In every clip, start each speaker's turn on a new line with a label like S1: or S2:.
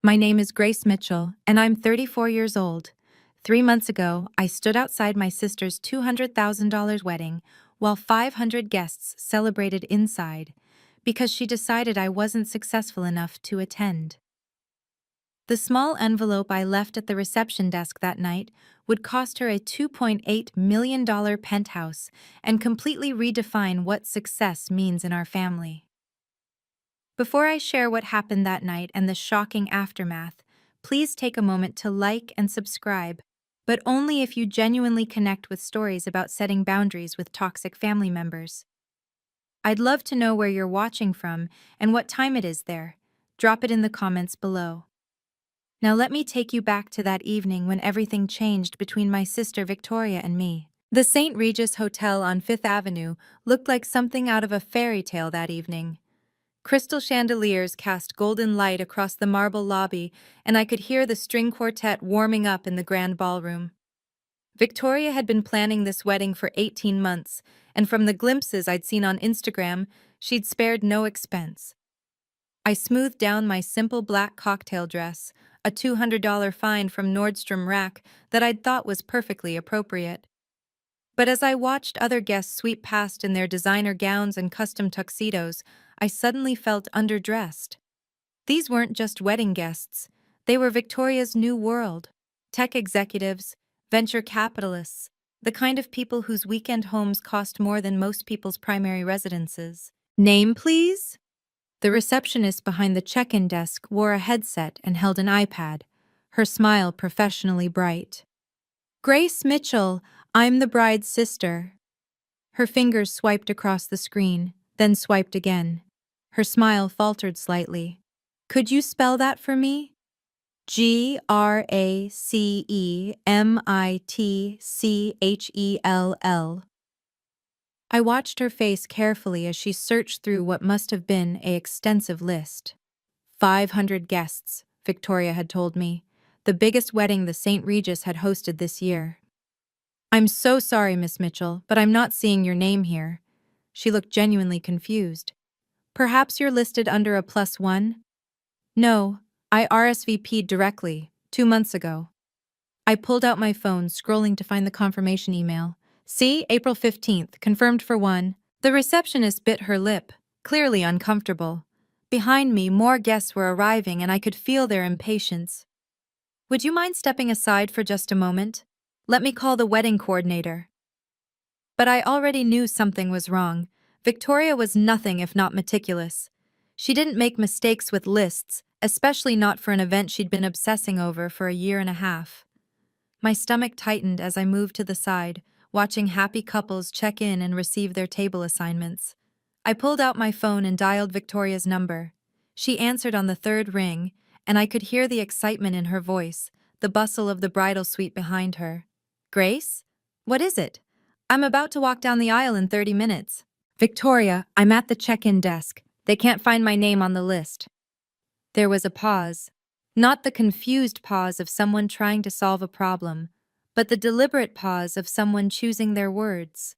S1: My name is Grace Mitchell, and I'm 34 years old. 3 months ago, I stood outside my sister's $200,000 wedding while 500 guests celebrated inside because she decided I wasn't successful enough to attend. The small envelope I left at the reception desk that night would cost her a $2.8 million penthouse and completely redefine what success means in our family. Before I share what happened that night and the shocking aftermath, please take a moment to like and subscribe, but only if you genuinely connect with stories about setting boundaries with toxic family members. I'd love to know where you're watching from and what time it is there. Drop it in the comments below. Now let me take you back to that evening when everything changed between my sister Victoria and me. The St. Regis Hotel on Fifth Avenue looked like something out of a fairy tale that evening. Crystal chandeliers cast golden light across the marble lobby, and I could hear the string quartet warming up in the grand ballroom. Victoria had been planning this wedding for 18 months, and from the glimpses I'd seen on Instagram, she'd spared no expense. I smoothed down my simple black cocktail dress, a $200 find from Nordstrom Rack that I'd thought was perfectly appropriate. But as I watched other guests sweep past in their designer gowns and custom tuxedos, I suddenly felt underdressed. These weren't just wedding guests, they were Victoria's new world. Tech executives, venture capitalists, the kind of people whose weekend homes cost more than most people's primary residences. Name, please? The receptionist behind the check-in desk wore a headset and held an iPad, her smile professionally bright. Grace Mitchell, I'm the bride's sister. Her fingers swiped across the screen, then swiped again. Her smile faltered slightly. Could you spell that for me? Gracemmitchell. I watched her face carefully as she searched through what must have been an extensive list. 500 guests, Victoria had told me, the biggest wedding the St. Regis had hosted this year. I'm so sorry, Miss Mitchell, but I'm not seeing your name here. She looked genuinely confused. Perhaps you're listed under a +1? No, I RSVP'd directly, 2 months ago. I pulled out my phone, scrolling to find the confirmation email. See, April 15th, confirmed for 1. The receptionist bit her lip, clearly uncomfortable. Behind me, more guests were arriving and I could feel their impatience. Would you mind stepping aside for just a moment? Let me call the wedding coordinator. But I already knew something was wrong. Victoria was nothing if not meticulous. She didn't make mistakes with lists, especially not for an event she'd been obsessing over for a year and a half. My stomach tightened as I moved to the side, watching happy couples check in and receive their table assignments. I pulled out my phone and dialed Victoria's number. She answered on the third ring, and I could hear the excitement in her voice, the bustle of the bridal suite behind her. Grace? What is it? I'm about to walk down the aisle in 30 minutes. Victoria, I'm at the check-in desk. They can't find my name on the list. There was a pause. Not the confused pause of someone trying to solve a problem, but the deliberate pause of someone choosing their words.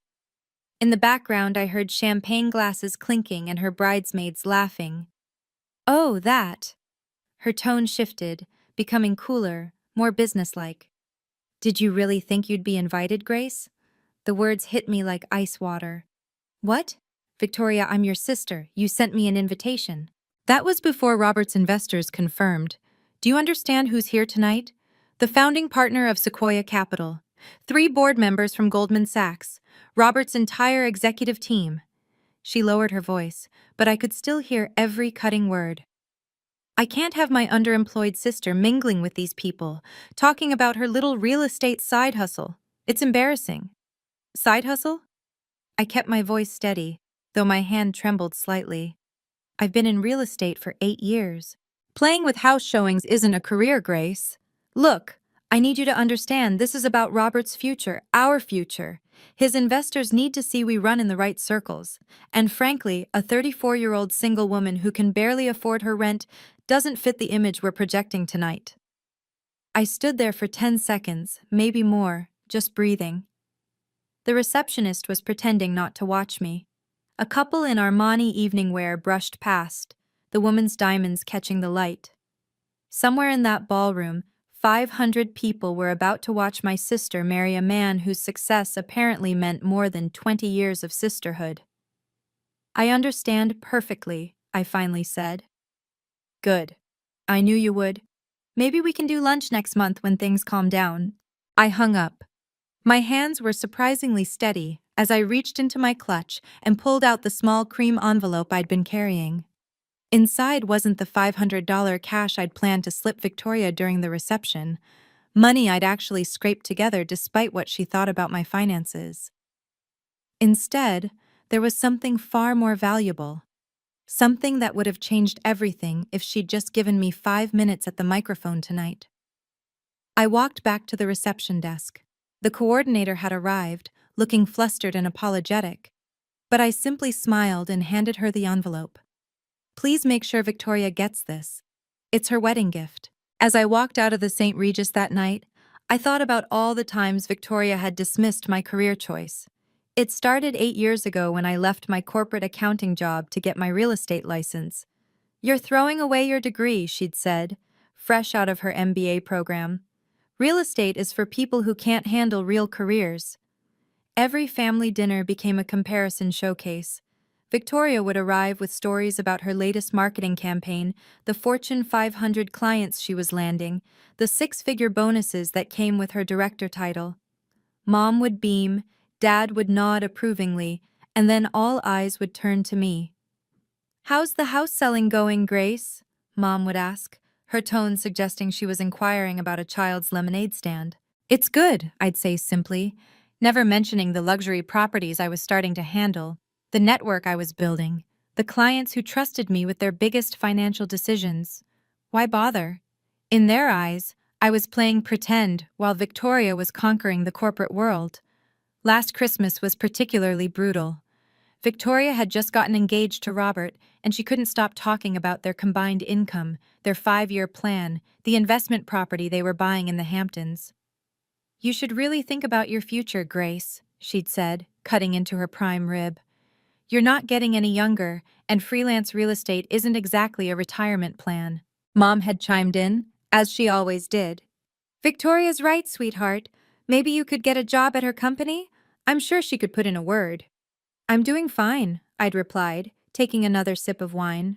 S1: In the background, I heard champagne glasses clinking and her bridesmaids laughing. Oh, that. Her tone shifted, becoming cooler, more businesslike. Did you really think you'd be invited, Grace? The words hit me like ice water. What? Victoria, I'm your sister. You sent me an invitation. That was before Robert's investors confirmed. Do you understand who's here tonight? The founding partner of Sequoia Capital, 3 board members from Goldman Sachs, Robert's entire executive team. She lowered her voice, but I could still hear every cutting word. I can't have my underemployed sister mingling with these people, talking about her little real estate side hustle. It's embarrassing. Side hustle? I kept my voice steady, though my hand trembled slightly. I've been in real estate for 8 years. Playing with house showings isn't a career, Grace. Look, I need you to understand this is about Robert's future, our future. His investors need to see we run in the right circles. And frankly, a 34-year-old single woman who can barely afford her rent doesn't fit the image we're projecting tonight. I stood there for 10 seconds, maybe more, just breathing. The receptionist was pretending not to watch me. A couple in Armani evening wear brushed past, the woman's diamonds catching the light. Somewhere in that ballroom, 500 people were about to watch my sister marry a man whose success apparently meant more than 20 years of sisterhood. I understand perfectly, I finally said. Good. I knew you would. Maybe we can do lunch next month when things calm down. I hung up. My hands were surprisingly steady as I reached into my clutch and pulled out the small cream envelope I'd been carrying. Inside wasn't the $500 cash I'd planned to slip Victoria during the reception, money I'd actually scraped together despite what she thought about my finances. Instead, there was something far more valuable. Something that would have changed everything if she'd just given me 5 minutes at the microphone tonight. I walked back to the reception desk. The coordinator had arrived, looking flustered and apologetic, but I simply smiled and handed her the envelope. Please make sure Victoria gets this. It's her wedding gift. As I walked out of the St. Regis that night, I thought about all the times Victoria had dismissed my career choice. It started 8 years ago when I left my corporate accounting job to get my real estate license. "You're throwing away your degree," she'd said, fresh out of her MBA program. "Real estate is for people who can't handle real careers." Every family dinner became a comparison showcase. Victoria would arrive with stories about her latest marketing campaign, the Fortune 500 clients she was landing, the six-figure bonuses that came with her director title. Mom would beam, Dad would nod approvingly, and then all eyes would turn to me. "How's the house selling going, Grace?" Mom would ask, her tone suggesting she was inquiring about a child's lemonade stand. "It's good," I'd say simply, never mentioning the luxury properties I was starting to handle, the network I was building, the clients who trusted me with their biggest financial decisions. Why bother? In their eyes, I was playing pretend while Victoria was conquering the corporate world. Last Christmas was particularly brutal. Victoria had just gotten engaged to Robert, and she couldn't stop talking about their combined income, their 5-year plan, the investment property they were buying in the Hamptons. "You should really think about your future, Grace," she'd said, cutting into her prime rib. "You're not getting any younger, and freelance real estate isn't exactly a retirement plan." Mom had chimed in, as she always did. "Victoria's right, sweetheart. Maybe you could get a job at her company? I'm sure she could put in a word." "I'm doing fine," I'd replied, taking another sip of wine.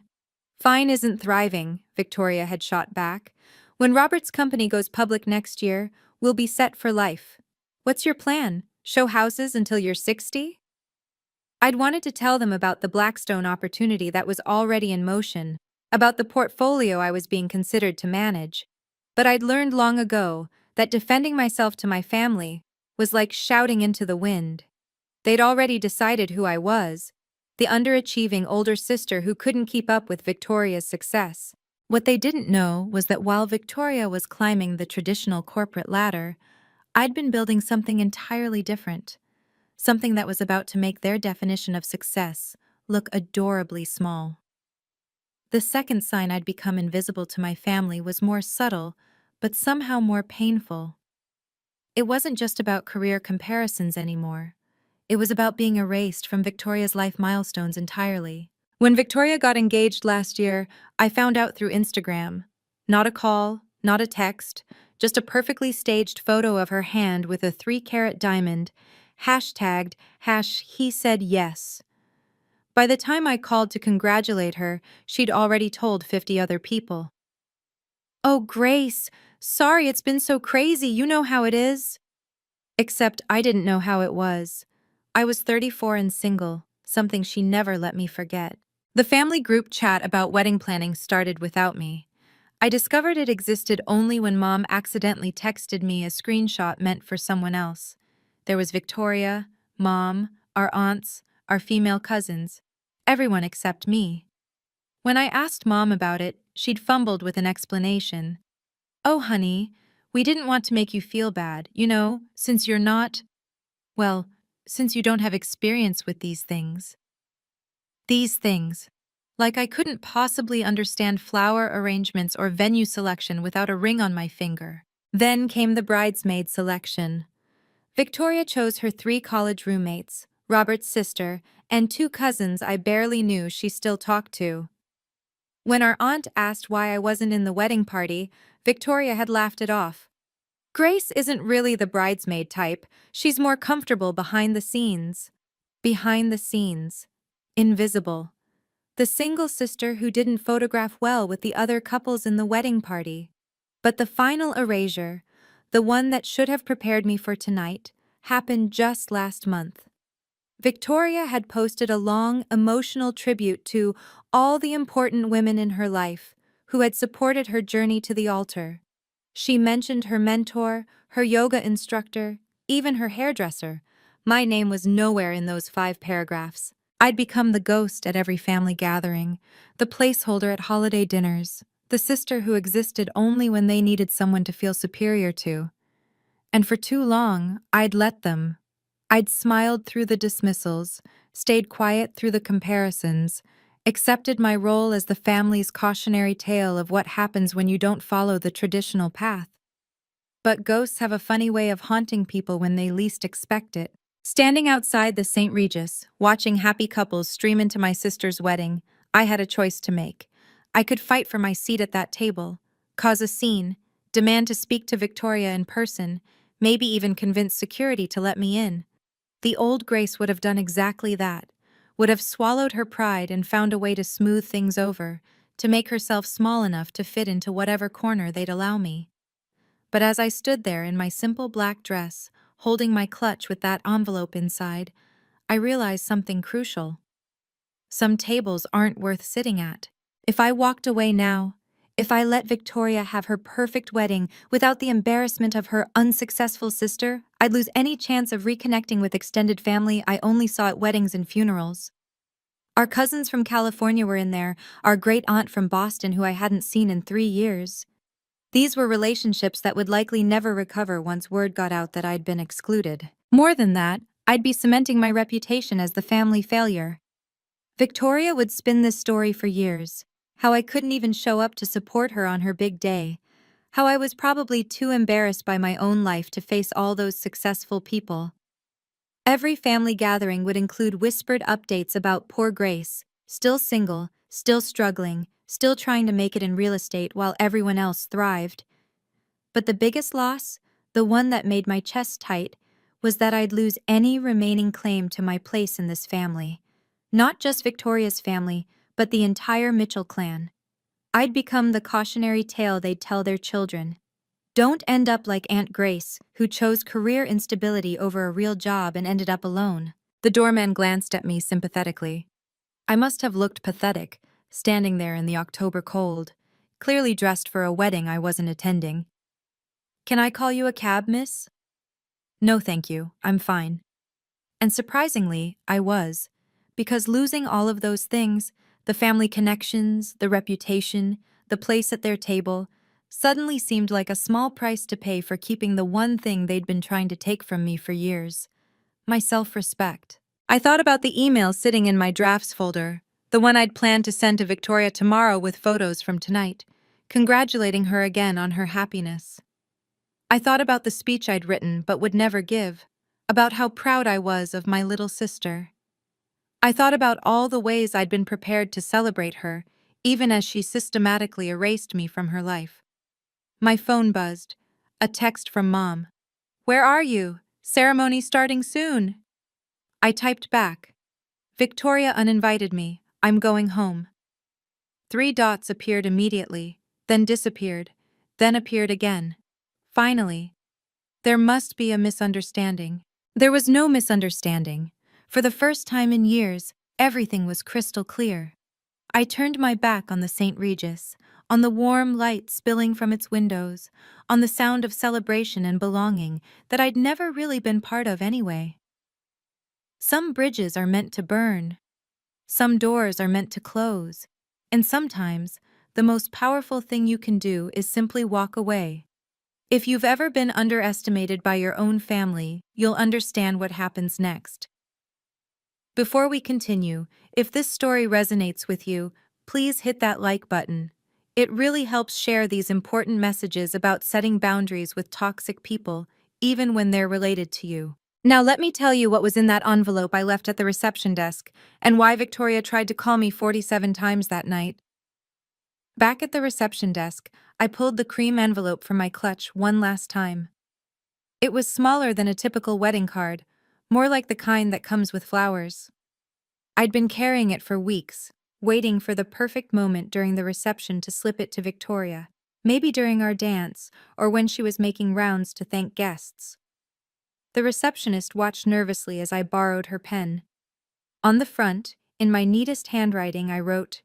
S1: "Fine isn't thriving," Victoria had shot back. "When Robert's company goes public next year, we'll be set for life. What's your plan? Show houses until you're 60? I'd wanted to tell them about the Blackstone opportunity that was already in motion, about the portfolio I was being considered to manage. But I'd learned long ago that defending myself to my family was like shouting into the wind. They'd already decided who I was, the underachieving older sister who couldn't keep up with Victoria's success. What they didn't know was that while Victoria was climbing the traditional corporate ladder, I'd been building something entirely different, something that was about to make their definition of success look adorably small. The second sign I'd become invisible to my family was more subtle, but somehow more painful. It wasn't just about career comparisons anymore. It was about being erased from Victoria's life milestones entirely. When Victoria got engaged last year, I found out through Instagram. Not a call, not a text, just a perfectly staged photo of her hand with a 3-carat diamond, hashtagged #he said yes. By the time I called to congratulate her, she'd already told 50 other people. "Oh, Grace, sorry it's been so crazy, you know how it is." Except I didn't know how it was. I was 34 and single, something she never let me forget. The family group chat about wedding planning started without me. I discovered it existed only when Mom accidentally texted me a screenshot meant for someone else. There was Victoria, Mom, our aunts, our female cousins, everyone except me. When I asked Mom about it, she'd fumbled with an explanation. "Oh, honey, we didn't want to make you feel bad, since you're not, well, since you don't have experience with these things." These things. Like I couldn't possibly understand flower arrangements or venue selection without a ring on my finger. Then came the bridesmaid selection. Victoria chose her 3 college roommates, Robert's sister, and 2 cousins I barely knew she still talked to. When our aunt asked why I wasn't in the wedding party, Victoria had laughed it off. Grace isn't really the bridesmaid type, she's more comfortable behind the scenes. Behind the scenes. Invisible. The single sister who didn't photograph well with the other couples in the wedding party. But the final erasure, the one that should have prepared me for tonight, happened just last month. Victoria had posted a long, emotional tribute to all the important women in her life who had supported her journey to the altar. She mentioned her mentor, her yoga instructor, even her hairdresser. My name was nowhere in those 5 paragraphs. I'd become the ghost at every family gathering, the placeholder at holiday dinners, the sister who existed only when they needed someone to feel superior to. And for too long, I'd let them. I'd smiled through the dismissals, stayed quiet through the comparisons, accepted my role as the family's cautionary tale of what happens when you don't follow the traditional path. But ghosts have a funny way of haunting people when they least expect it. Standing outside the St. Regis, watching happy couples stream into my sister's wedding, I had a choice to make. I could fight for my seat at that table, cause a scene, demand to speak to Victoria in person, maybe even convince security to let me in. The old Grace would have done exactly that, would have swallowed her pride and found a way to smooth things over, to make herself small enough to fit into whatever corner they'd allow me. But as I stood there in my simple black dress, holding my clutch with that envelope inside, I realized something crucial. Some tables aren't worth sitting at. If I walked away now, if I let Victoria have her perfect wedding without the embarrassment of her unsuccessful sister, I'd lose any chance of reconnecting with extended family I only saw at weddings and funerals. Our cousins from California were in there, our great aunt from Boston who I hadn't seen in 3 years. These were relationships that would likely never recover once word got out that I'd been excluded. More than that, I'd be cementing my reputation as the family failure. Victoria would spin this story for years, how I couldn't even show up to support her on her big day, how I was probably too embarrassed by my own life to face all those successful people. Every family gathering would include whispered updates about poor Grace, still single, still struggling, still trying to make it in real estate while everyone else thrived. But the biggest loss, the one that made my chest tight, was that I'd lose any remaining claim to my place in this family. Not just Victoria's family, but the entire Mitchell clan. I'd become the cautionary tale they'd tell their children. Don't end up like Aunt Grace, who chose career instability over a real job and ended up alone. The doorman glanced at me sympathetically. I must have looked pathetic, standing there in the October cold, clearly dressed for a wedding I wasn't attending. "Can I call you a cab, miss?" "No, thank you, I'm fine." And surprisingly, I was, because losing all of those things, the family connections, the reputation, the place at their table, suddenly seemed like a small price to pay for keeping the one thing they'd been trying to take from me for years: my self-respect. I thought about the email sitting in my drafts folder, the one I'd planned to send to Victoria tomorrow with photos from tonight, congratulating her again on her happiness. I thought about the speech I'd written but would never give, about how proud I was of my little sister. I thought about all the ways I'd been prepared to celebrate her, even as she systematically erased me from her life. My phone buzzed. A text from Mom. "Where are you? Ceremony starting soon." I typed back. "Victoria uninvited me. I'm going home." 3 dots appeared immediately, then disappeared, then appeared again. Finally, there must be a misunderstanding. There was no misunderstanding. For the first time in years, everything was crystal clear. I turned my back on the St. Regis, on the warm light spilling from its windows, on the sound of celebration and belonging that I'd never really been part of anyway. Some bridges are meant to burn. Some doors are meant to close. And sometimes, the most powerful thing you can do is simply walk away. If you've ever been underestimated by your own family, you'll understand what happens next. Before we continue, if this story resonates with you, please hit that like button. It really helps share these important messages about setting boundaries with toxic people, even when they're related to you. Now let me tell you what was in that envelope I left at the reception desk, and why Victoria tried to call me 47 times that night. Back at the reception desk, I pulled the cream envelope from my clutch one last time. It was smaller than a typical wedding card, more like the kind that comes with flowers. I'd been carrying it for weeks, waiting for the perfect moment during the reception to slip it to Victoria, maybe during our dance or when she was making rounds to thank guests. The receptionist watched nervously as I borrowed her pen. On the front, in my neatest handwriting, I wrote,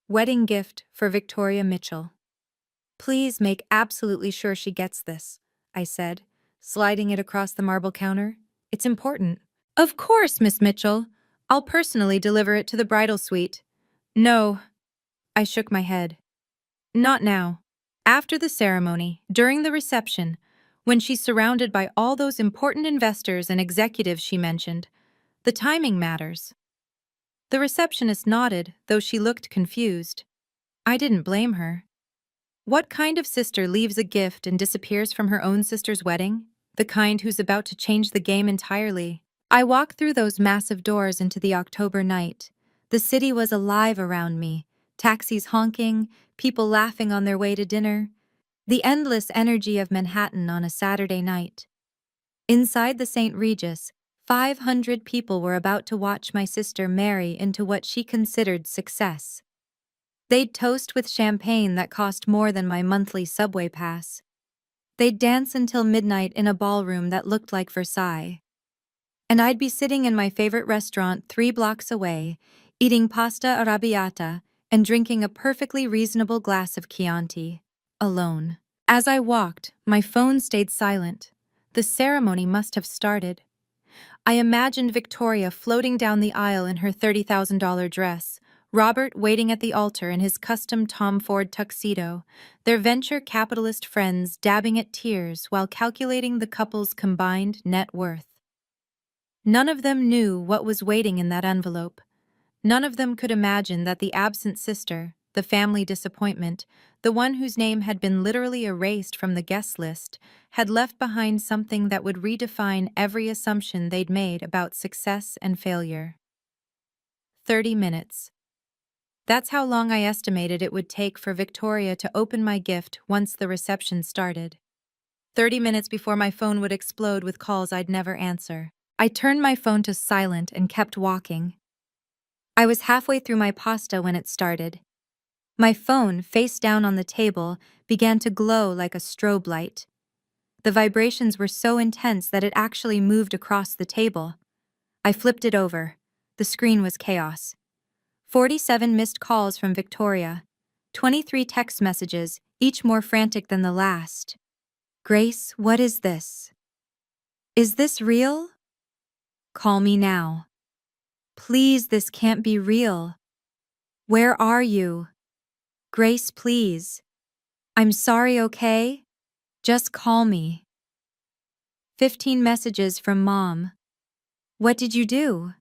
S1: "Wedding gift for Victoria Mitchell." "Please make absolutely sure she gets this," I said, sliding it across the marble counter. "It's important." "Of course, Miss Mitchell. I'll personally deliver it to the bridal suite." "No." I shook my head. "Not now. After the ceremony, during the reception, when she's surrounded by all those important investors and executives she mentioned. The timing matters." The receptionist nodded, though she looked confused. I didn't blame her. What kind of sister leaves a gift and disappears from her own sister's wedding? The kind who's about to change the game entirely. I walked through those massive doors into the October night. The city was alive around me, taxis honking, people laughing on their way to dinner. The endless energy of Manhattan on a Saturday night. Inside the St. Regis, 500 people were about to watch my sister marry into what she considered success. They'd toast with champagne that cost more than my monthly subway pass. They'd dance until midnight in a ballroom that looked like Versailles. And I'd be sitting in my favorite restaurant 3 blocks away, eating pasta arrabbiata and drinking a perfectly reasonable glass of Chianti, alone. As I walked, my phone stayed silent. The ceremony must have started. I imagined Victoria floating down the aisle in her $30,000 dress, Robert waiting at the altar in his custom Tom Ford tuxedo, their venture capitalist friends dabbing at tears while calculating the couple's combined net worth. None of them knew what was waiting in that envelope. None of them could imagine that the absent sister, the family disappointment, the one whose name had been literally erased from the guest list, had left behind something that would redefine every assumption they'd made about success and failure. 30 minutes. That's how long I estimated it would take for Victoria to open my gift once the reception started. 30 minutes before my phone would explode with calls I'd never answer. I turned my phone to silent and kept walking. I was halfway through my pasta when it started. My phone, face down on the table, began to glow like a strobe light. The vibrations were so intense that it actually moved across the table. I flipped it over. The screen was chaos. 47 missed calls from Victoria. 23 text messages, each more frantic than the last. "Grace, what is this? Is this real? Call me now. Please, this can't be real. Where are you? Grace, please. I'm sorry, okay? Just call me." 15 messages from Mom. "What did you do?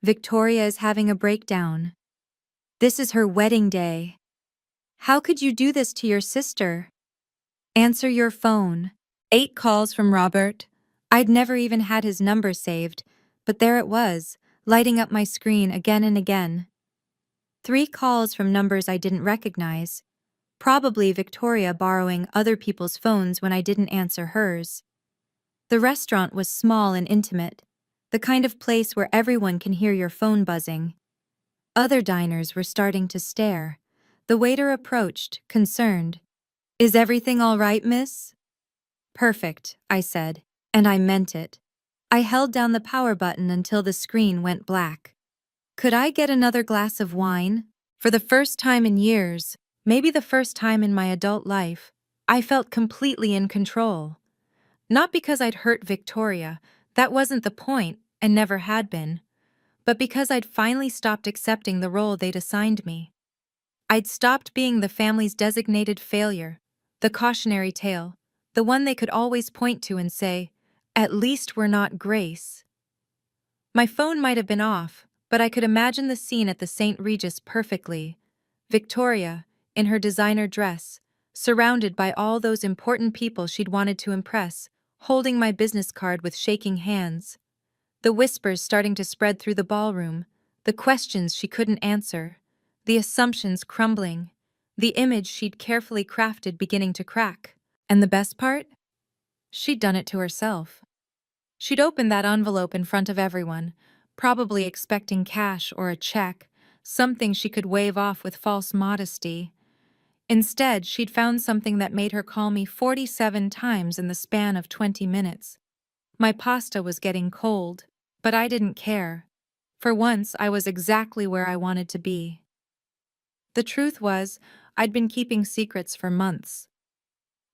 S1: Victoria is having a breakdown. This is her wedding day. How could you do this to your sister? Answer your phone." 8 calls from Robert. I'd never even had his number saved, but there it was, lighting up my screen again and again. 3 calls from numbers I didn't recognize. Probably Victoria borrowing other people's phones when I didn't answer hers. The restaurant was small and intimate, the kind of place where everyone can hear your phone buzzing. Other diners were starting to stare. The waiter approached, concerned. "Is everything all right, miss?" "Perfect," I said, and I meant it. I held down the power button until the screen went black. Could I get another glass of wine? For the first time in years, maybe the first time in my adult life, I felt completely in control. Not because I'd hurt Victoria, that wasn't the point, and never had been, but because I'd finally stopped accepting the role they'd assigned me. I'd stopped being the family's designated failure, the cautionary tale, the one they could always point to and say, "At least we're not Grace." My phone might have been off, but I could imagine the scene at the St. Regis perfectly. Victoria, in her designer dress, surrounded by all those important people she'd wanted to impress, holding my business card with shaking hands. The whispers starting to spread through the ballroom, the questions she couldn't answer, the assumptions crumbling. the image she'd carefully crafted beginning to crack. And the best part? She'd done it to herself. She'd opened that envelope in front of everyone, probably expecting cash or a check, something she could wave off with false modesty. Instead, she'd found something that made her call me 47 times in the span of 20 minutes. My pasta was getting cold, but I didn't care. For once, I was exactly where I wanted to be. The truth was, I'd been keeping secrets for months.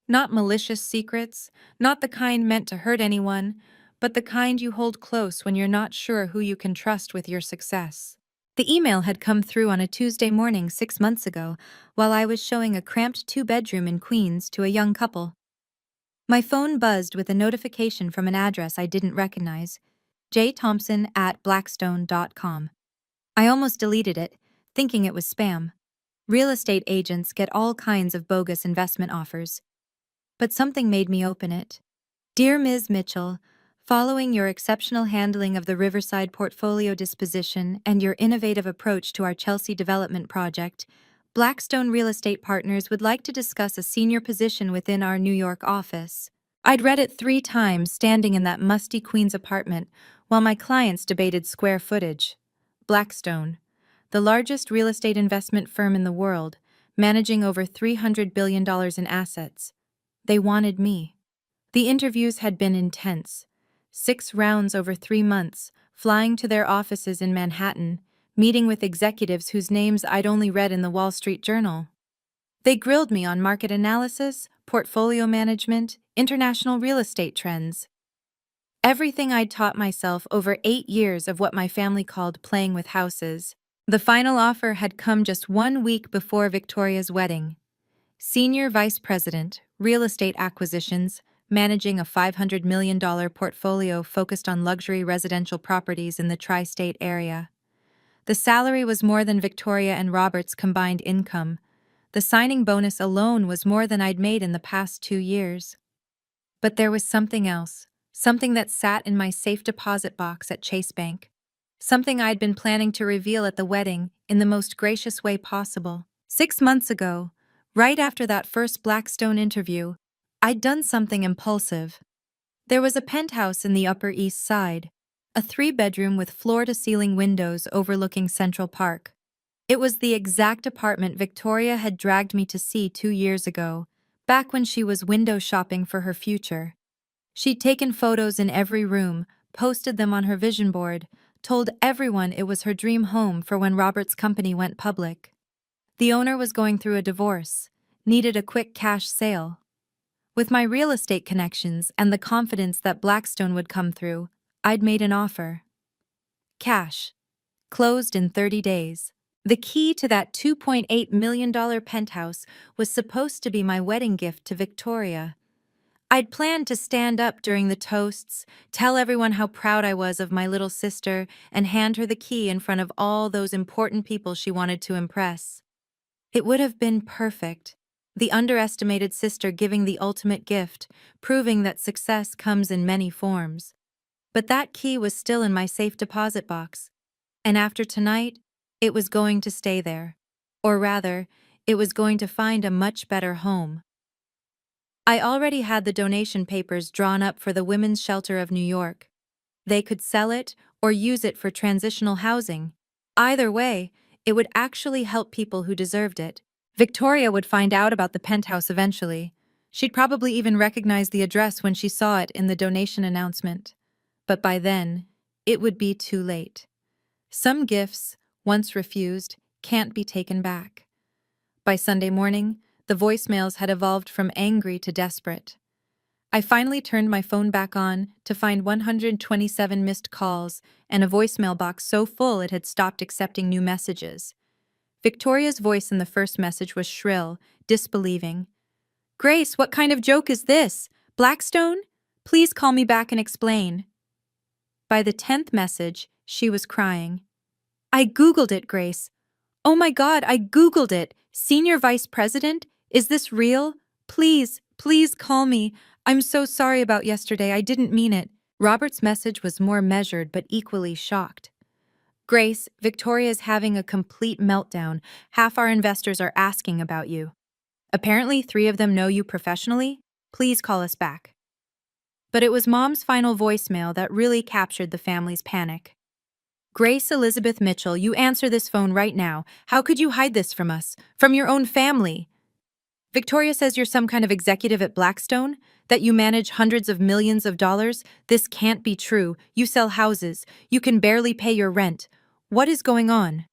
S1: Not malicious secrets, not the kind meant to hurt anyone, but the kind you hold close when you're not sure who you can trust with your success. The email had come through on a Tuesday morning 6 months ago, while I was showing a cramped two-bedroom in Queens to a young couple. My phone buzzed with a notification from an address I didn't recognize, jthompson@blackstone.com. I almost deleted it, thinking it was spam. Real estate agents get all kinds of bogus investment offers. But something made me open it. Dear Ms. Mitchell, following your exceptional handling of the Riverside portfolio disposition and your innovative approach to our Chelsea development project, Blackstone Real Estate Partners would like to discuss a senior position within our New York office. I'd read it 3 times standing in that musty Queens apartment while my clients debated square footage. Blackstone, the largest real estate investment firm in the world, managing over $300 billion in assets. They wanted me. The interviews had been intense. 6 rounds over 3 months, flying to their offices in Manhattan, meeting with executives whose names I'd only read in the Wall Street Journal. They grilled me on market analysis, portfolio management, international real estate trends. Everything I'd taught myself over 8 years of what my family called playing with houses. The final offer had come just 1 week before Victoria's wedding. Senior Vice President, Real Estate Acquisitions, managing a $500 million portfolio focused on luxury residential properties in the tri-state area. The salary was more than Victoria and Robert's combined income. The signing bonus alone was more than I'd made in the past 2 years. But there was something else, something that sat in my safe deposit box at Chase Bank. Something I'd been planning to reveal at the wedding in the most gracious way possible. 6 months ago, right after that first Blackstone interview, I'd done something impulsive. There was a penthouse in the Upper East Side, a 3-bedroom with floor-to-ceiling windows overlooking Central Park. It was the exact apartment Victoria had dragged me to see 2 years ago, back when she was window shopping for her future. She'd taken photos in every room, posted them on her vision board, told everyone it was her dream home for when Robert's company went public. The owner was going through a divorce, needed a quick cash sale. With my real estate connections and the confidence that Blackstone would come through, I'd made an offer. Cash. Closed in 30 days. The key to that $2.8 million penthouse was supposed to be my wedding gift to Victoria. I'd planned to stand up during the toasts, tell everyone how proud I was of my little sister, and hand her the key in front of all those important people she wanted to impress. It would have been perfect. The underestimated sister giving the ultimate gift, proving that success comes in many forms. But that key was still in my safe deposit box. And after tonight, it was going to stay there. Or rather, it was going to find a much better home. I already had the donation papers drawn up for the Women's Shelter of New York. They could sell it or use it for transitional housing. Either way, it would actually help people who deserved it. Victoria would find out about the penthouse eventually. She'd probably even recognize the address when she saw it in the donation announcement. But by then, it would be too late. Some gifts, once refused, can't be taken back. By Sunday morning, the voicemails had evolved from angry to desperate. I finally turned my phone back on to find 127 missed calls and a voicemail box so full it had stopped accepting new messages. Victoria's voice in the first message was shrill, disbelieving. "Grace, what kind of joke is this? Blackstone? Please call me back and explain." By the 10th message, she was crying. "I Googled it, Grace. Oh my God, I Googled it. Senior Vice President? Is this real? Please, please call me. I'm so sorry about yesterday. I didn't mean it." Robert's message was more measured but equally shocked. Grace, Victoria's having a complete meltdown. Half our investors are asking about you. Apparently, 3 of them know you professionally. Please call us back. But it was Mom's final voicemail that really captured the family's panic. Grace Elizabeth Mitchell, you answer this phone right now. How could you hide this from us? From your own family? Victoria says you're some kind of executive at Blackstone? That you manage hundreds of millions of dollars? This can't be true. You sell houses. You can barely pay your rent. What is going on?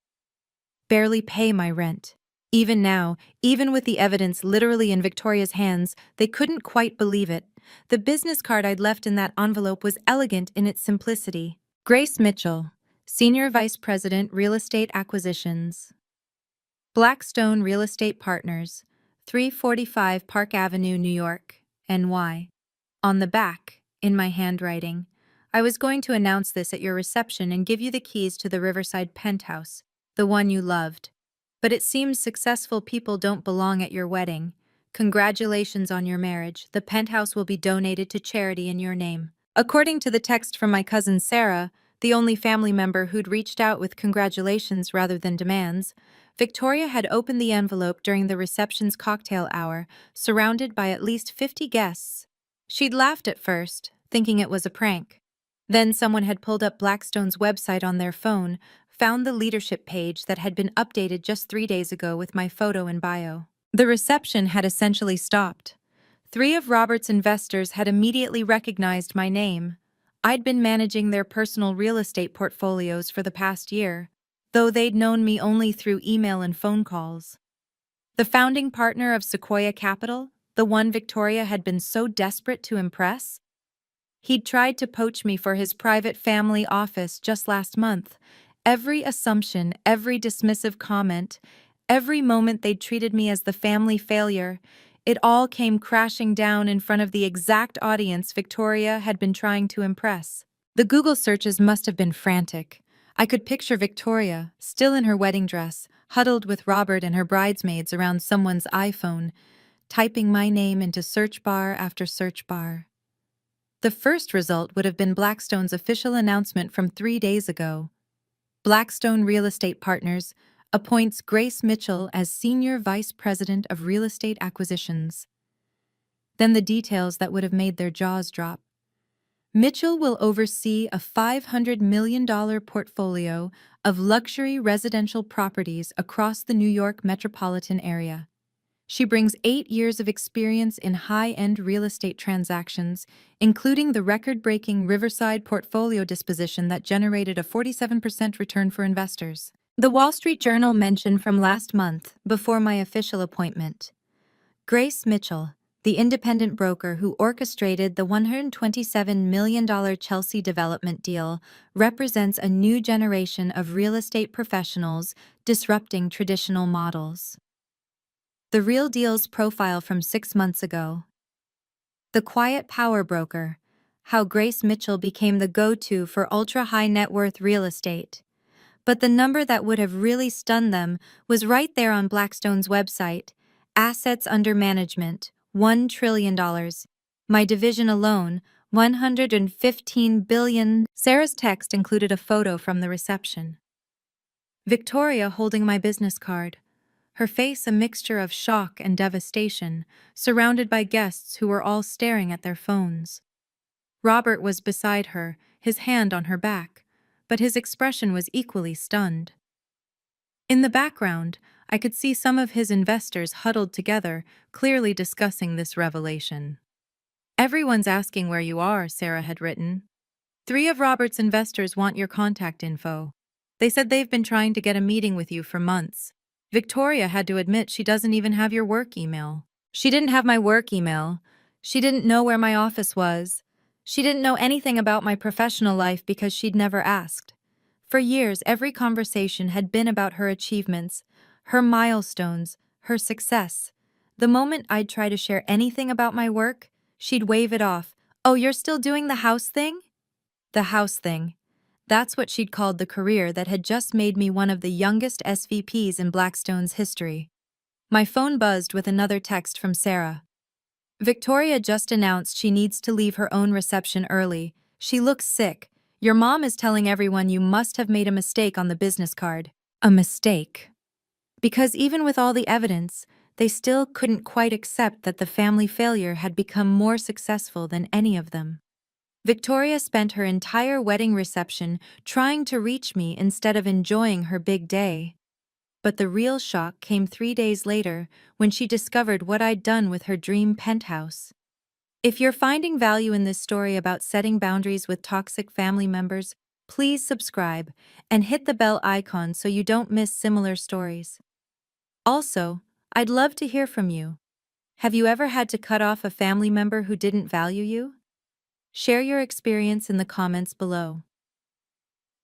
S1: Barely pay my rent. Even now, even with the evidence literally in Victoria's hands, they couldn't quite believe it. The business card I'd left in that envelope was elegant in its simplicity. Grace Mitchell, Senior Vice President, Real Estate Acquisitions. Blackstone Real Estate Partners, 345 Park Avenue, New York, NY. On the back, in my handwriting, I was going to announce this at your reception and give you the keys to the Riverside penthouse, the one you loved. But it seems successful people don't belong at your wedding. Congratulations on your marriage. The penthouse will be donated to charity in your name. According to the text from my cousin Sarah, the only family member who'd reached out with congratulations rather than demands, Victoria had opened the envelope during the reception's cocktail hour, surrounded by at least 50 guests. She'd laughed at first, thinking it was a prank. Then someone had pulled up Blackstone's website on their phone, found the leadership page that had been updated just 3 days ago with my photo and bio. The reception had essentially stopped. 3 of Robert's investors had immediately recognized my name. I'd been managing their personal real estate portfolios for the past year, though they'd known me only through email and phone calls. The founding partner of Sequoia Capital, the one Victoria had been so desperate to impress, he'd tried to poach me for his private family office just last month. Every assumption, every dismissive comment, every moment they'd treated me as the family failure, it all came crashing down in front of the exact audience Victoria had been trying to impress. The Google searches must have been frantic. I could picture Victoria, still in her wedding dress, huddled with Robert and her bridesmaids around someone's iPhone, typing my name into search bar after search bar. The first result would have been Blackstone's official announcement from 3 days ago. Blackstone Real Estate Partners appoints Grace Mitchell as Senior Vice President of Real Estate Acquisitions. Then the details that would have made their jaws drop. Mitchell will oversee a $500 million portfolio of luxury residential properties across the New York metropolitan area. She brings 8 years of experience in high-end real estate transactions, including the record-breaking Riverside portfolio disposition that generated a 47% return for investors. The Wall Street Journal mentioned from last month, before my official appointment. Grace Mitchell, the independent broker who orchestrated the $127 million Chelsea development deal, represents a new generation of real estate professionals disrupting traditional models. The Real Deal's profile from 6 months ago. The quiet power broker, how Grace Mitchell became the go-to for ultra-high net worth real estate. But the number that would have really stunned them was right there on Blackstone's website. Assets under management, $1 trillion. My division alone, $115 billion. Sarah's text included a photo from the reception. Victoria holding my business card, her face a mixture of shock and devastation, surrounded by guests who were all staring at their phones. Robert was beside her, his hand on her back, but his expression was equally stunned. In the background, I could see some of his investors huddled together, clearly discussing this revelation. Everyone's asking where you are, Sarah had written. 3 of Robert's investors want your contact info. They said they've been trying to get a meeting with you for months. Victoria had to admit she doesn't even have your work email. She didn't have my work email. She didn't know where my office was. She didn't know anything about my professional life because she'd never asked. For years, every conversation had been about her achievements, her milestones, her success. The moment I'd try to share anything about my work, she'd wave it off. Oh, you're still doing the house thing? The house thing. That's what she'd called the career that had just made me one of the youngest SVPs in Blackstone's history. My phone buzzed with another text from Sarah. Victoria just announced she needs to leave her own reception early. She looks sick. Your mom is telling everyone you must have made a mistake on the business card. A mistake. Because even with all the evidence, they still couldn't quite accept that the family failure had become more successful than any of them. Victoria spent her entire wedding reception trying to reach me instead of enjoying her big day. But the real shock came 3 days later when she discovered what I'd done with her dream penthouse. If you're finding value in this story about setting boundaries with toxic family members, please subscribe and hit the bell icon so you don't miss similar stories. Also, I'd love to hear from you. Have you ever had to cut off a family member who didn't value you? Share your experience in the comments below.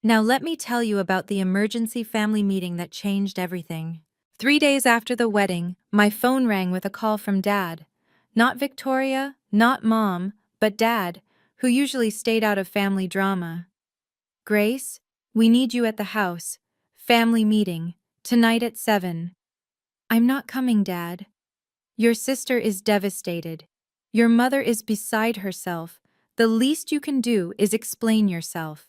S1: Now let me tell you about the emergency family meeting that changed everything. 3 days after the wedding, my phone rang with a call from Dad. Not Victoria, not Mom, but Dad, who usually stayed out of family drama. Grace, we need you at the house. Family meeting. Tonight at 7. I'm not coming, Dad. Your sister is devastated. Your mother is beside herself. The least you can do is explain yourself.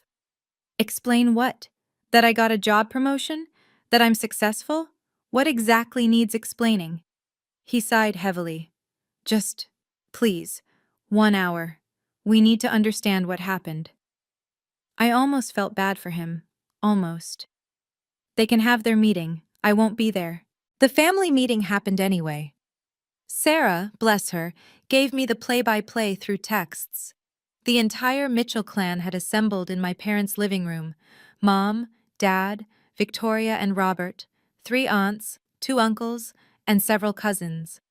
S1: Explain what? That I got a job promotion? That I'm successful? What exactly needs explaining? He sighed heavily. Just, please, 1 hour. We need to understand what happened. I almost felt bad for him. Almost. They can have their meeting. I won't be there. The family meeting happened anyway. Sarah, bless her, gave me the play-by-play through texts. The entire Mitchell clan had assembled in my parents' living room. Mom, Dad, Victoria and Robert, 3 aunts, 2 uncles, and several cousins.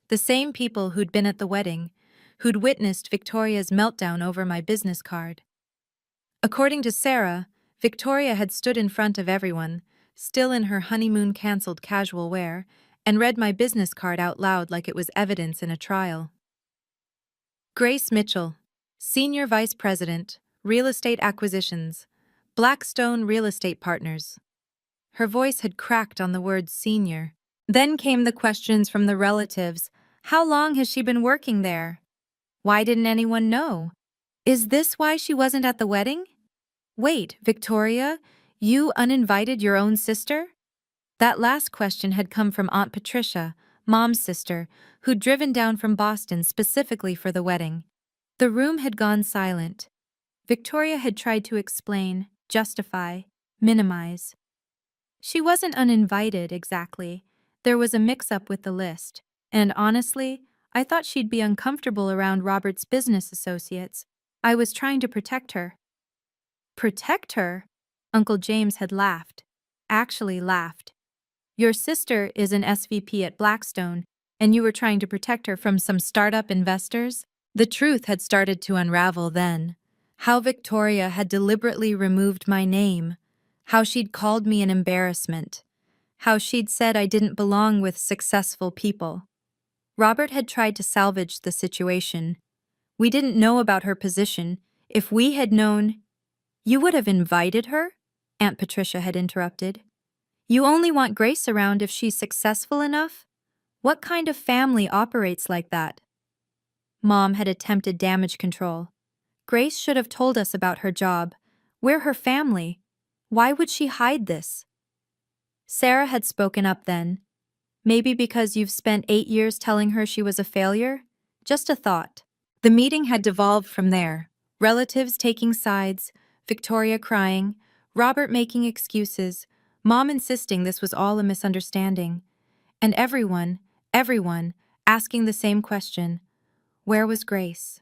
S1: The same people who'd been at the wedding, who'd witnessed Victoria's meltdown over my business card. According to Sarah, Victoria had stood in front of everyone, still in her honeymoon-cancelled casual wear, and read my business card out loud like it was evidence in a trial. Grace Mitchell, Senior Vice President, Real Estate Acquisitions, Blackstone Real Estate Partners. Her voice had cracked on the word senior. Then came the questions from the relatives. How long has she been working there? Why didn't anyone know? Is this why she wasn't at the wedding? Wait, Victoria, you uninvited your own sister? That last question had come from Aunt Patricia, Mom's sister, who'd driven down from Boston specifically for the wedding. The room had gone silent. Victoria had tried to explain, justify, minimize. She wasn't uninvited, exactly. There was a mix-up with the list, and honestly, I thought she'd be uncomfortable around Robert's business associates. I was trying to protect her. Protect her? Uncle James had laughed. Actually laughed. Your sister is an SVP at Blackstone, and you were trying to protect her from some startup investors? The truth had started to unravel then. How Victoria had deliberately removed my name. How she'd called me an embarrassment. How she'd said I didn't belong with successful people. Robert had tried to salvage the situation. We didn't know about her position. If we had known— You would have invited her? Aunt Patricia had interrupted. You only want Grace around if she's successful enough? What kind of family operates like that? Mom had attempted damage control. Grace should have told us about her job. We're her family. Why would she hide this? Sarah had spoken up then. Maybe because you've spent 8 years telling her she was a failure? Just a thought. The meeting had devolved from there. Relatives taking sides, Victoria crying, Robert making excuses, Mom insisting this was all a misunderstanding. And everyone, asking the same question. Where was Grace?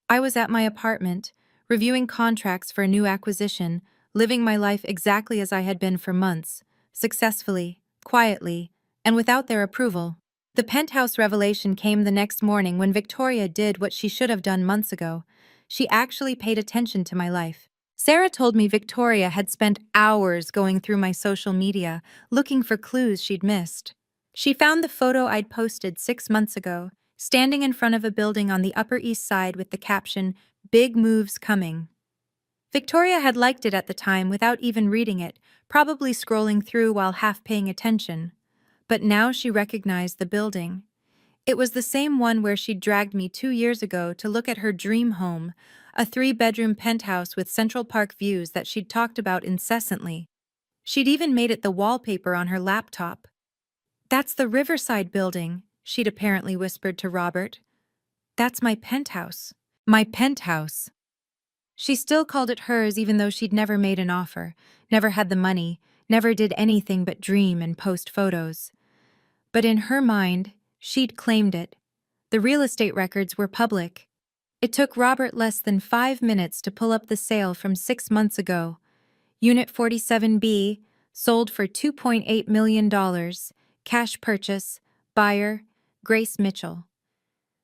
S1: I was at my apartment, reviewing contracts for a new acquisition, living my life exactly as I had been for months, successfully, quietly, and without their approval. The penthouse revelation came the next morning when Victoria did what she should have done months ago. She actually paid attention to my life. Sarah told me Victoria had spent hours going through my social media, looking for clues she'd missed. She found the photo I'd posted 6 months ago, standing in front of a building on the Upper East Side with the caption, "Big moves coming." Victoria had liked it at the time without even reading it, probably scrolling through while half paying attention. But now she recognized the building. It was the same one where she'd dragged me 2 years ago to look at her dream home, a 3-bedroom penthouse with Central Park views that she'd talked about incessantly. She'd even made it the wallpaper on her laptop. "That's the Riverside building," she'd apparently whispered to Robert. "That's my penthouse." My penthouse. She still called it hers even though she'd never made an offer, never had the money, never did anything but dream and post photos. But in her mind, she'd claimed it. The real estate records were public. It took Robert less than 5 minutes to pull up the sale from 6 months ago. Unit 47B, sold for $2.8 million, cash purchase, buyer, Grace Mitchell.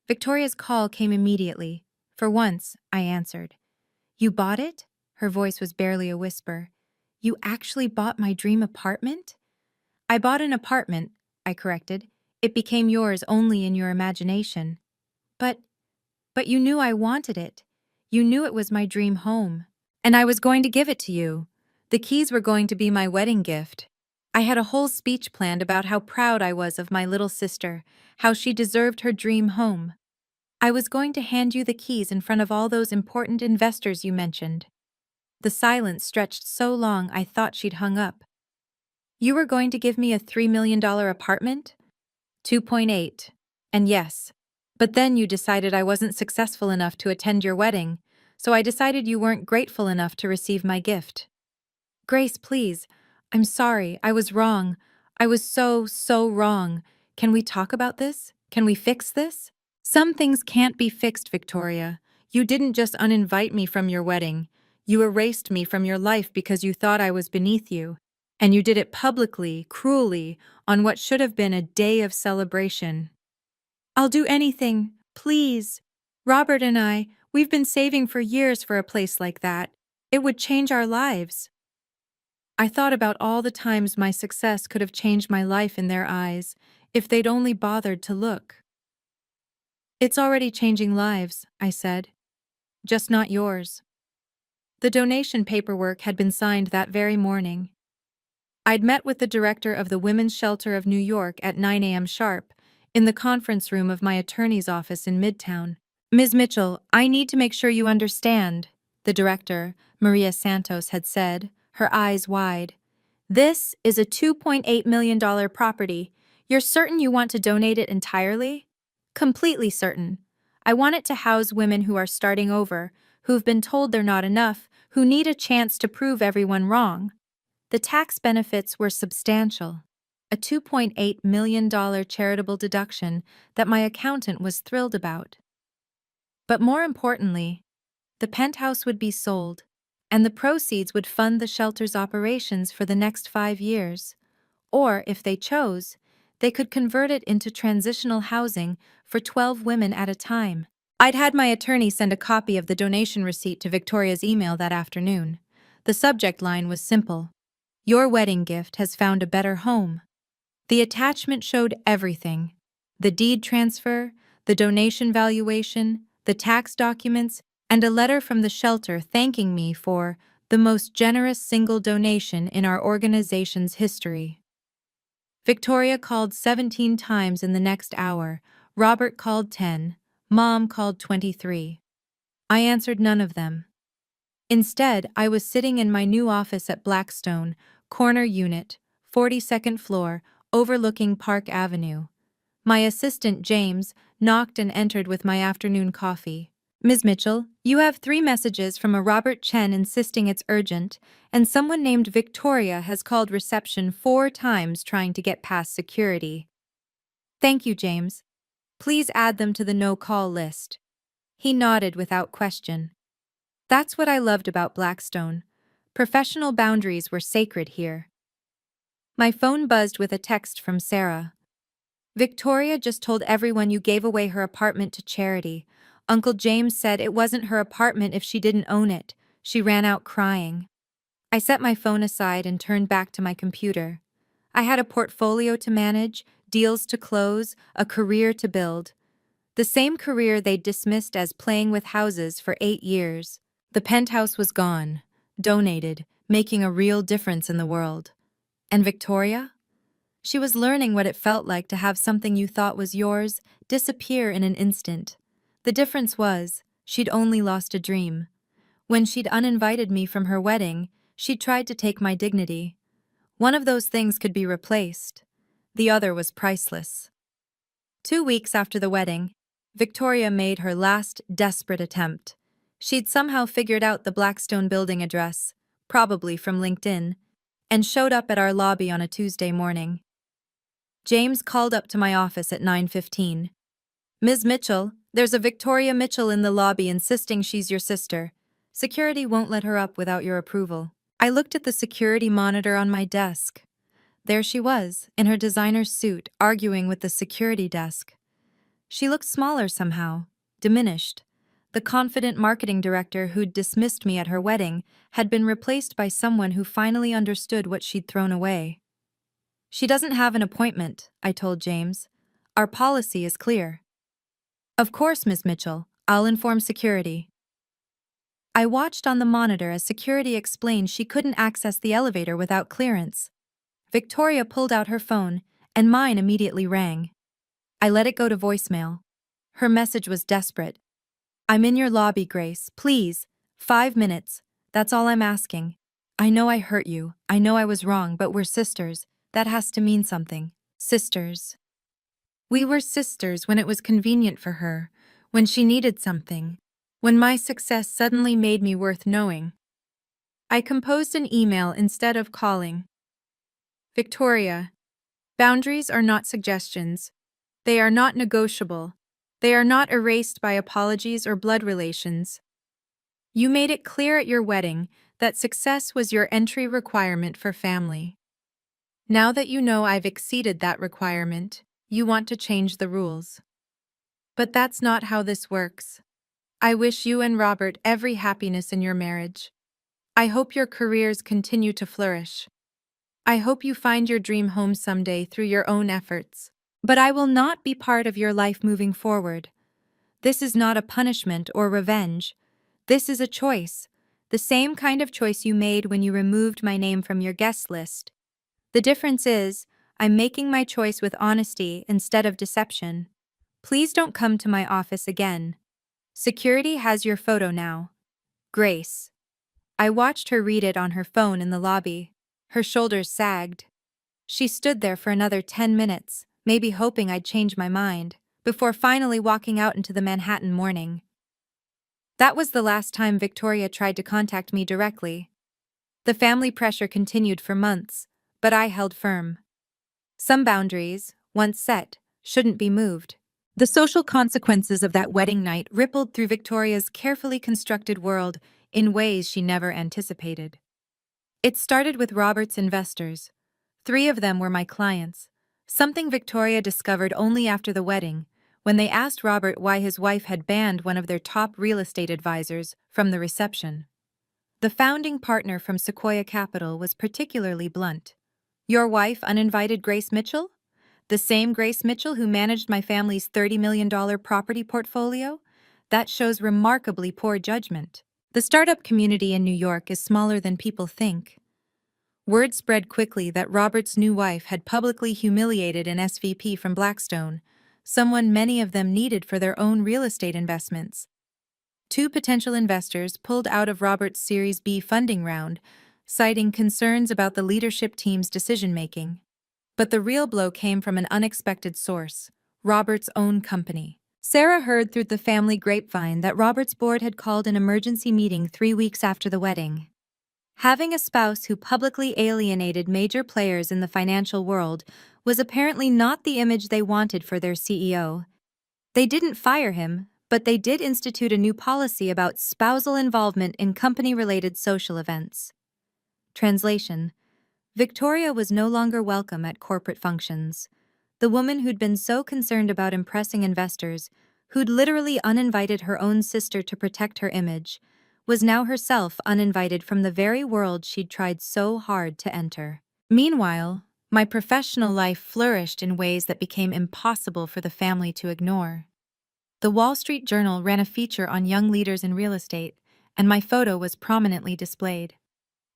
S1: Victoria's call came immediately. For once, I answered. "You bought it?" Her voice was barely a whisper. "You actually bought my dream apartment?" "I bought an apartment," I corrected. "It became yours only in your imagination." But you knew I wanted it. You knew it was my dream home. And I was going to give it to you. The keys were going to be my wedding gift. I had a whole speech planned about how proud I was of my little sister, how she deserved her dream home. I was going to hand you the keys in front of all those important investors you mentioned. The silence stretched so long I thought she'd hung up. "You were going to give me a $3 million apartment?" 2.8. And yes. But then you decided I wasn't successful enough to attend your wedding, so I decided you weren't grateful enough to receive my gift. "Grace, please. I'm sorry. I was wrong. I was so wrong. Can we talk about this? Can we fix this?" "Some things can't be fixed, Victoria. You didn't just uninvite me from your wedding. You erased me from your life because you thought I was beneath you. And you did it publicly, cruelly, on what should have been a day of celebration." "I'll do anything, please. Robert and we've been saving for years for a place like that. It would change our lives." I thought about all the times my success could have changed my life in their eyes, if they'd only bothered to look. "It's already changing lives," I said. "Just not yours." The donation paperwork had been signed that very morning. I'd met with the director of the Women's Shelter of New York at 9 a.m. sharp, in the conference room of my attorney's office in Midtown. "Ms. Mitchell, I need to make sure you understand," the director, Maria Santos, had said, her eyes wide. "This is a $2.8 million property. You're certain you want to donate it entirely?" "Completely certain. I want it to house women who are starting over, who've been told they're not enough, who need a chance to prove everyone wrong." The tax benefits were substantial. A $2.8 million charitable deduction that my accountant was thrilled about. But more importantly, the penthouse would be sold, and the proceeds would fund the shelter's operations for the next 5 years. Or, if they chose, they could convert it into transitional housing for 12 women at a time. I'd had my attorney send a copy of the donation receipt to Victoria's email that afternoon. The subject line was simple: "Your wedding gift has found a better home." The attachment showed everything: the deed transfer, the donation valuation, the tax documents, and a letter from the shelter thanking me for the most generous single donation in our organization's history. Victoria called 17 times in the next hour, Robert called 10, Mom called 23. I answered none of them. Instead, I was sitting in my new office at Blackstone, corner unit, 42nd floor, overlooking Park Avenue. My assistant, James, knocked and entered with my afternoon coffee. "Ms. Mitchell, you have 3 messages from a Robert Chen insisting it's urgent, and someone named Victoria has called reception 4 times trying to get past security." "Thank you, James. Please add them to the no-call list." He nodded without question. That's what I loved about Blackstone. Professional boundaries were sacred here. My phone buzzed with a text from Sarah. "Victoria just told everyone you gave away her apartment to charity. Uncle James said it wasn't her apartment if she didn't own it." She ran out crying. I set my phone aside and turned back to my computer. I had a portfolio to manage, deals to close, a career to build. The same career they'd dismissed as playing with houses for 8 years. The penthouse was gone, donated, making a real difference in the world. And Victoria? She was learning what it felt like to have something you thought was yours disappear in an instant. The difference was, she'd only lost a dream. When she'd uninvited me from her wedding, she'd tried to take my dignity. One of those things could be replaced. The other was priceless. 2 weeks after the wedding, Victoria made her last desperate attempt. She'd somehow figured out the Blackstone building address, probably from LinkedIn, and showed up at our lobby on a Tuesday morning. James called up to my office at 9:15. "Ms. Mitchell, there's a Victoria Mitchell in the lobby insisting she's your sister. Security won't let her up without your approval." I looked at the security monitor on my desk. There she was, in her designer suit, arguing with the security desk. She looked smaller somehow, diminished. The confident marketing director who'd dismissed me at her wedding had been replaced by someone who finally understood what she'd thrown away. "She doesn't have an appointment," I told James. "Our policy is clear." "Of course, Ms. Mitchell. I'll inform security." I watched on the monitor as security explained she couldn't access the elevator without clearance. Victoria pulled out her phone, and mine immediately rang. I let it go to voicemail. Her message was desperate. "I'm in your lobby, Grace. Please. 5 minutes. That's all I'm asking. I know I hurt you. I know I was wrong, but we're sisters. That has to mean something." Sisters. We were sisters when it was convenient for her, when she needed something, when my success suddenly made me worth knowing. I composed an email instead of calling. "Victoria, boundaries are not suggestions. They are not negotiable. They are not erased by apologies or blood relations. You made it clear at your wedding that success was your entry requirement for family. Now that you know I've exceeded that requirement, you want to change the rules. But that's not how this works. I wish you and Robert every happiness in your marriage. I hope your careers continue to flourish. I hope you find your dream home someday through your own efforts. But I will not be part of your life moving forward. This is not a punishment or revenge. This is a choice, the same kind of choice you made when you removed my name from your guest list. The difference is, I'm making my choice with honesty instead of deception. Please don't come to my office again. Security has your photo now. Grace." I watched her read it on her phone in the lobby. Her shoulders sagged. She stood there for another 10 minutes, maybe hoping I'd change my mind, before finally walking out into the Manhattan morning. That was the last time Victoria tried to contact me directly. The family pressure continued for months, but I held firm. Some boundaries, once set, shouldn't be moved. The social consequences of that wedding night rippled through Victoria's carefully constructed world in ways she never anticipated. It started with Robert's investors. 3 of them were my clients, something Victoria discovered only after the wedding, when they asked Robert why his wife had banned one of their top real estate advisors from the reception. The founding partner from Sequoia Capital was particularly blunt. "Your wife uninvited Grace Mitchell? The same Grace Mitchell who managed my family's $30 million property portfolio? That shows remarkably poor judgment." The startup community in New York is smaller than people think. Word spread quickly that Robert's new wife had publicly humiliated an SVP from Blackstone, someone many of them needed for their own real estate investments. 2 potential investors pulled out of Robert's Series B funding round, citing concerns about the leadership team's decision-making. But the real blow came from an unexpected source, Robert's own company. Sarah heard through the family grapevine that Robert's board had called an emergency meeting 3 weeks after the wedding. Having a spouse who publicly alienated major players in the financial world was apparently not the image they wanted for their CEO. They didn't fire him, but they did institute a new policy about spousal involvement in company-related social events. Translation: Victoria was no longer welcome at corporate functions. The woman who'd been so concerned about impressing investors, who'd literally uninvited her own sister to protect her image, was now herself uninvited from the very world she'd tried so hard to enter. Meanwhile, my professional life flourished in ways that became impossible for the family to ignore. The Wall Street Journal ran a feature on young leaders in real estate, and my photo was prominently displayed.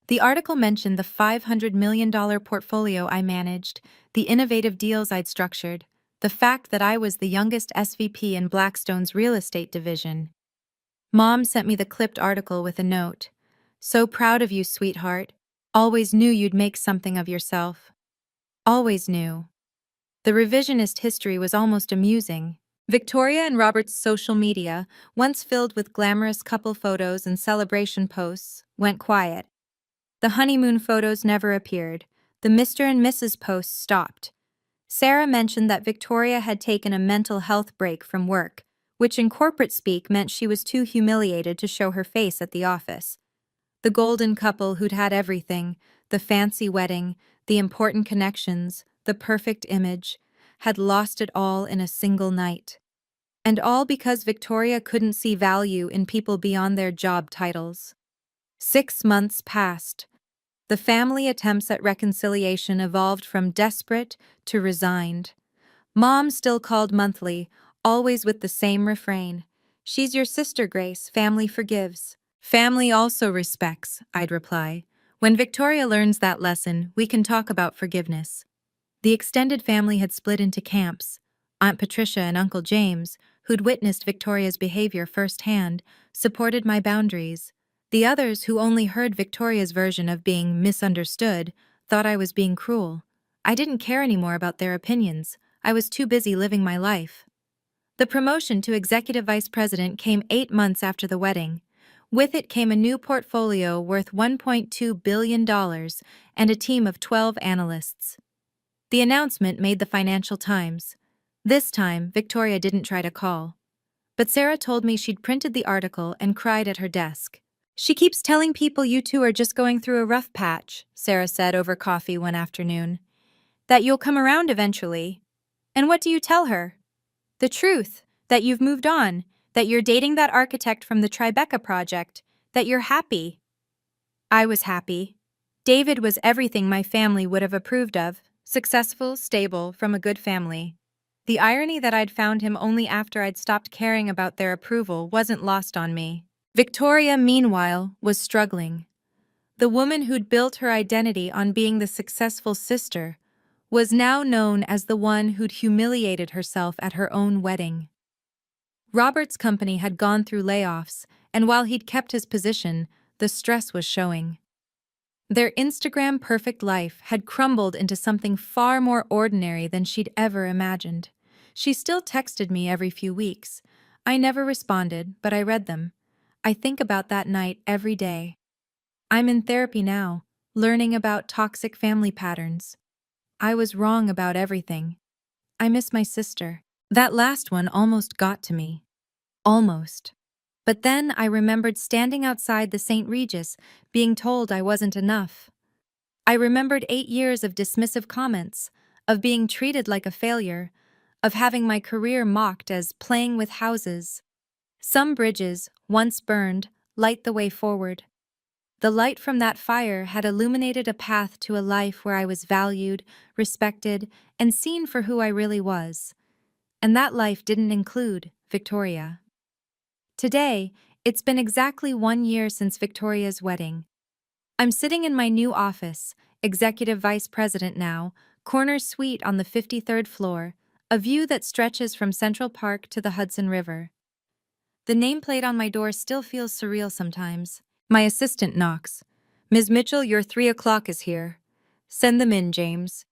S1: The article mentioned the $500 million portfolio I managed, the innovative deals I'd structured, the fact that I was the youngest SVP in Blackstone's real estate division. Mom sent me the clipped article with a note. "So proud of you, sweetheart. Always knew you'd make something of yourself." Always knew. The revisionist history was almost amusing. Victoria and Robert's social media, once filled with glamorous couple photos and celebration posts, went quiet. The honeymoon photos never appeared. The Mr. and Mrs. posts stopped. Sarah mentioned that Victoria had taken a mental health break from work, which in corporate speak meant she was too humiliated to show her face at the office. The golden couple who'd had everything, the fancy wedding, the important connections, the perfect image, had lost it all in a single night. And all because Victoria couldn't see value in people beyond their job titles. 6 months passed. The family attempts at reconciliation evolved from desperate to resigned. Mom still called monthly, always with the same refrain. "She's your sister, Grace. Family forgives." "Family also respects," I'd reply. "When Victoria learns that lesson, we can talk about forgiveness." The extended family had split into camps. Aunt Patricia and Uncle James, who'd witnessed Victoria's behavior firsthand, supported my boundaries. The others, who only heard Victoria's version of being misunderstood, thought I was being cruel. I didn't care anymore about their opinions. I was too busy living my life. The promotion to executive vice president came 8 months after the wedding. With it came a new portfolio worth $1.2 billion and a team of 12 analysts. The announcement made the Financial Times. This time, Victoria didn't try to call. But Sarah told me she'd printed the article and cried at her desk. "She keeps telling people you two are just going through a rough patch," Sarah said over coffee one afternoon. "That you'll come around eventually." "And what do you tell her?" "The truth, that you've moved on, that you're dating that architect from the Tribeca project, that you're happy." I was happy. David was everything my family would have approved of, successful, stable, from a good family. The irony that I'd found him only after I'd stopped caring about their approval wasn't lost on me. Victoria, meanwhile, was struggling. The woman who'd built her identity on being the successful sister was now known as the one who'd humiliated herself at her own wedding. Robert's company had gone through layoffs, and while he'd kept his position, the stress was showing. Their Instagram perfect life had crumbled into something far more ordinary than she'd ever imagined. She still texted me every few weeks. I never responded, but I read them. I think about that night every day. I'm in therapy now, learning about toxic family patterns. I was wrong about everything. I miss my sister. That last one almost got to me. Almost. But then I remembered standing outside the St. Regis, being told I wasn't enough. I remembered 8 years of dismissive comments, of being treated like a failure, of having my career mocked as playing with houses. Some bridges, once burned, light the way forward. The light from that fire had illuminated a path to a life where I was valued, respected, and seen for who I really was. And that life didn't include Victoria. Today, it's been exactly 1 year since Victoria's wedding. I'm sitting in my new office, executive vice president now, corner suite on the 53rd floor, a view that stretches from Central Park to the Hudson River. The nameplate on my door still feels surreal sometimes. My assistant knocks. "Ms. Mitchell, your 3 o'clock is here. Send them in, James."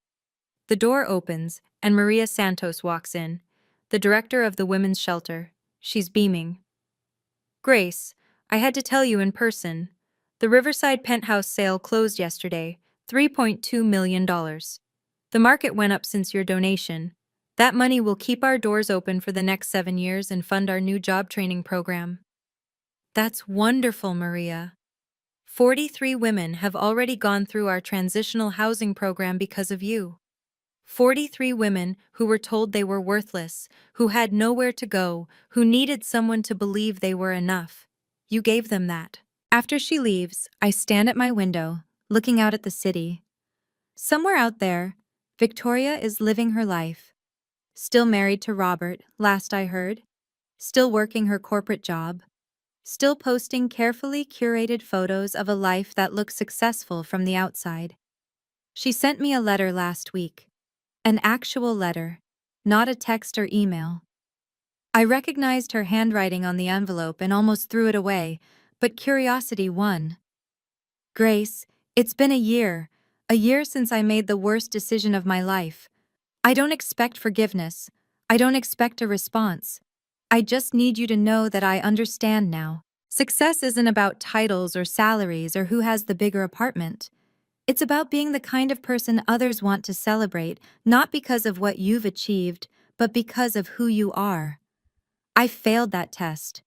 S1: The door opens, and Maria Santos walks in, the director of the women's shelter. She's beaming. "Grace, I had to tell you in person. The Riverside penthouse sale closed yesterday, $3.2 million. The market went up since your donation. That money will keep our doors open for the next 7 years and fund our new job training program." "That's wonderful, Maria. 43 women have already gone through our transitional housing program because of you. 43 women who were told they were worthless, who had nowhere to go, who needed someone to believe they were enough. You gave them that." After she leaves, I stand at my window, looking out at the city. Somewhere out there, Victoria is living her life. Still married to Robert, last I heard. Still working her corporate job. still posting carefully curated photos of a life that looks successful from the outside. She sent me a letter last week. An actual letter, not a text or email. I recognized her handwriting on the envelope and almost threw it away, but curiosity won. Grace, it's been a year since I made the worst decision of my life. I don't expect forgiveness. I don't expect a response. I just need you to know that I understand now. Success isn't about titles or salaries or who has the bigger apartment. It's about being the kind of person others want to celebrate, not because of what you've achieved, but because of who you are. I failed that test.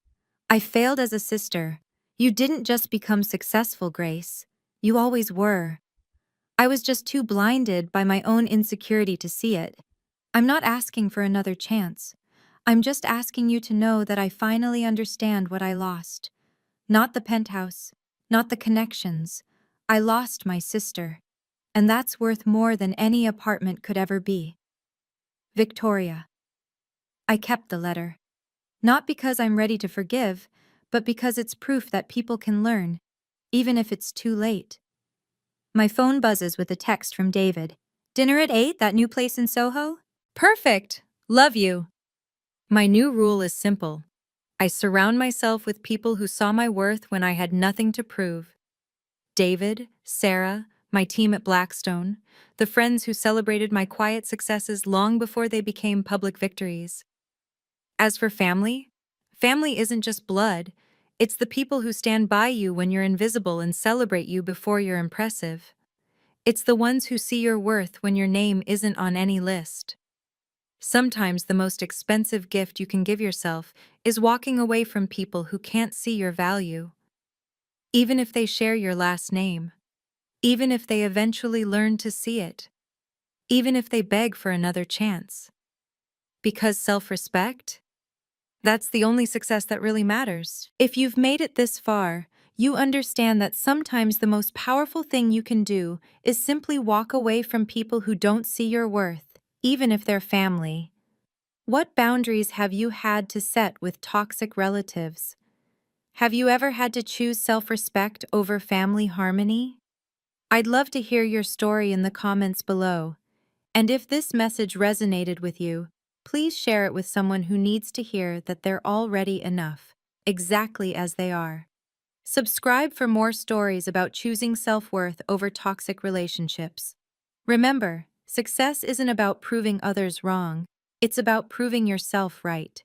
S1: I failed as a sister. You didn't just become successful, Grace. You always were. I was just too blinded by my own insecurity to see it. I'm not asking for another chance. I'm just asking you to know that I finally understand what I lost. Not the penthouse, not the connections. I lost my sister. And that's worth more than any apartment could ever be. Victoria. I kept the letter. Not because I'm ready to forgive, but because it's proof that people can learn, even if it's too late. My phone buzzes with a text from David. Dinner at 8, that new place in Soho? Perfect! Love you! My new rule is simple. I surround myself with people who saw my worth when I had nothing to prove. David, Sarah, my team at Blackstone, the friends who celebrated my quiet successes long before they became public victories. As for family, family isn't just blood, it's the people who stand by you when you're invisible and celebrate you before you're impressive. It's the ones who see your worth when your name isn't on any list. Sometimes the most expensive gift you can give yourself is walking away from people who can't see your value. Even if they share your last name. Even if they eventually learn to see it. Even if they beg for another chance. Because self-respect? That's the only success that really matters. If you've made it this far, you understand that sometimes the most powerful thing you can do is simply walk away from people who don't see your worth, even if they're family. What boundaries have you had to set with toxic relatives? Have you ever had to choose self-respect over family harmony? I'd love to hear your story in the comments below. And if this message resonated with you, please share it with someone who needs to hear that they're already enough, exactly as they are. Subscribe for more stories about choosing self-worth over toxic relationships. Remember, success isn't about proving others wrong, it's about proving yourself right.